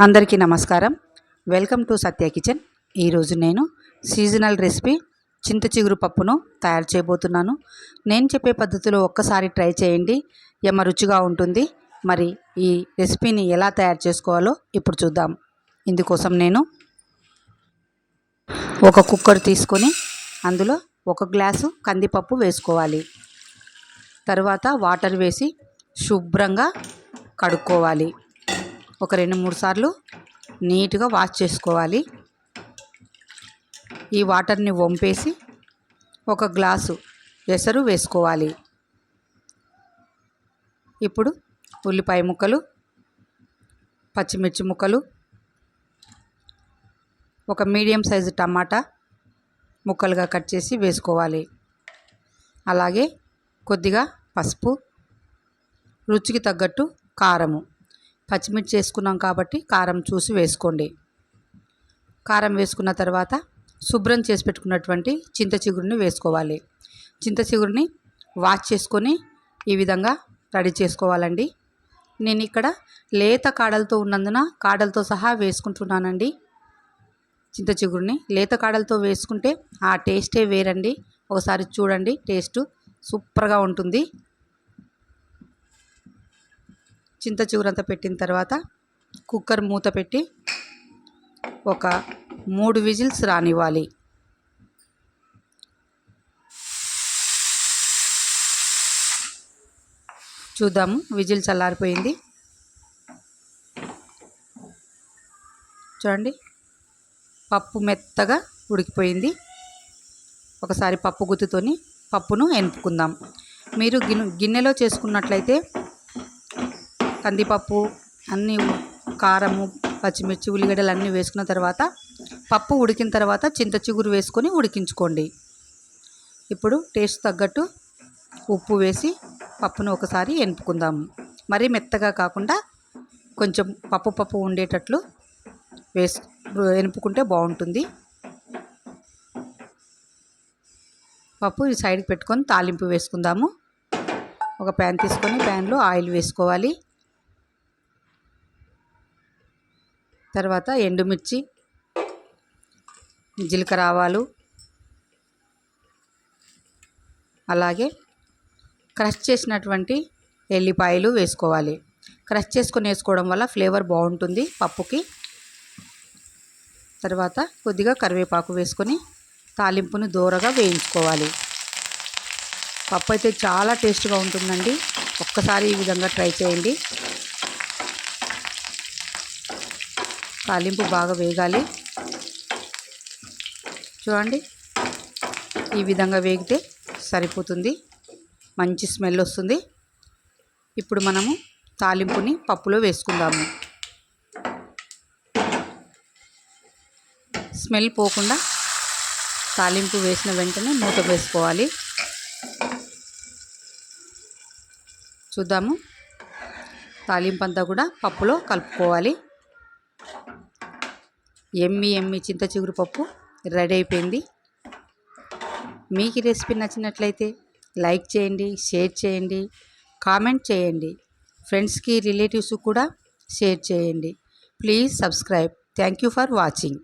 అందరికీ నమస్కారం. Welcome to Satya kitchen. ఈరోజు నేను సీజనల్ రెసిపీ చింత చిగురు పప్పును తయారు చేయబోతున్నాను. నేను చెప్పే పద్ధతిలో ఒక్కసారి ట్రై చేయండి, ఎమ్మ రుచిగా ఉంటుంది. మరి ఈ రెసిపీని ఎలా తయారు చేసుకోవాలో ఇప్పుడు చూద్దాం. ఇందుకోసం నేను ఒక కుక్కర్ తీసుకొని అందులో 1 గ్లాసు కందిపప్పు వేసుకోవాలి. తర్వాత వాటర్ వేసి శుభ్రంగా కడుక్కోవాలి. ఒక 2-3 సార్లు నీట్గా వాష్ చేసుకోవాలి. ఈ వాటర్ని వంపేసి 1 గ్లాసు ఎసరు వేసుకోవాలి. ఇప్పుడు ఉల్లిపాయ ముక్కలు, పచ్చిమిర్చి ముక్కలు, ఒక మీడియం సైజు టమాటా ముక్కలుగా కట్ చేసి వేసుకోవాలి. అలాగే కొద్దిగా పసుపు, రుచికి తగ్గట్టు కారము. పచ్చిమిర్చి వేసుకున్నాం కాబట్టి కారం చూసి వేసుకోండి. కారం వేసుకున్న తర్వాత శుభ్రం చేసి పెట్టుకున్నటువంటి చింత చిగురుని వేసుకోవాలి. చింత చిగురుని వాష్ చేసుకొని ఈ విధంగా రెడీ చేసుకోవాలండి. నేను ఇక్కడ లేత కాడలతో ఉన్నందున కాడలతో సహా వేసుకుంటున్నానండి. చింత చిగురుని లేత కాడలతో వేసుకుంటే ఆ టేస్టే వేరండి. ఒకసారి చూడండి, టేస్ట్ సూపర్గా ఉంటుంది. చింత చిగురంతా పెట్టిన తర్వాత కుక్కర్ మూత పెట్టి ఒక 3 విజిల్స్ రానివ్వాలి. చూద్దాము, విజిల్ చల్లారిపోయింది. చూడండి, పప్పు మెత్తగా ఉడికిపోయింది. ఒకసారి పప్పు గుత్తుతోని పప్పును ఎనుపుకుందాం. మీరు గిన్నెలో చేసుకున్నట్లయితే కందిపప్పు అన్నీ కారము, పచ్చిమిర్చి, ఉల్లిగడ్డలు అన్నీ వేసుకున్న తర్వాత పప్పు ఉడికిన తర్వాత చింత చిగురు వేసుకొని ఉడికించుకోండి. ఇప్పుడు టేస్ట్ తగ్గట్టు ఉప్పు వేసి పప్పును ఒకసారి ఎనుపుకుందాము. మరీ మెత్తగా కాకుండా కొంచెం పప్పు ఉండేటట్లు ఎనుపుకుంటే బాగుంటుంది. పప్పు ఈ సైడ్కి పెట్టుకొని తాలింపు వేసుకుందాము. ఒక ప్యాన్ తీసుకొని ప్యాన్లో ఆయిల్ వేసుకోవాలి. తర్వాత ఎండుమిర్చి, జీలకర్ర ఆవాలు, అలాగే క్రష్ చేసినటువంటి ఎల్లిపాయలు వేసుకోవాలి. క్రష్ చేసుకొని వేసుకోవడం వల్ల ఫ్లేవర్ బాగుంటుంది పప్పుకి. తర్వాత కొద్దిగా కరివేపాకు వేసుకొని తాలింపును దోరగా వేయించుకోవాలి. పప్పు అయితే చాలా టేస్ట్గా ఉంటుందండి. ఒక్కసారి ఈ విధంగా ట్రై చేయండి. తాలింపు బాగా వేగాలి. చూడండి, ఈ విధంగా వేగితే సరిపోతుంది. మంచి స్మెల్ వస్తుంది. ఇప్పుడు మనము తాలింపుని పప్పులో వేసుకుందాము. స్మెల్ పోకుండా తాలింపు వేసిన వెంటనే మూత వేసుకోవాలి. చూద్దాము, తాలింపు అంతా కూడా పప్పులో కలుపుకోవాలి. ఎమ్మి చింత చిగురు పప్పు రెడీ అయిపోయింది. మీకు ఈ రెసిపీ నచ్చినట్లయితే లైక్ చేయండి, షేర్ చేయండి, కామెంట్ చేయండి. ఫ్రెండ్స్కి, రిలేటివ్స్కి కూడా షేర్ చేయండి. Please subscribe. Thank you for watching.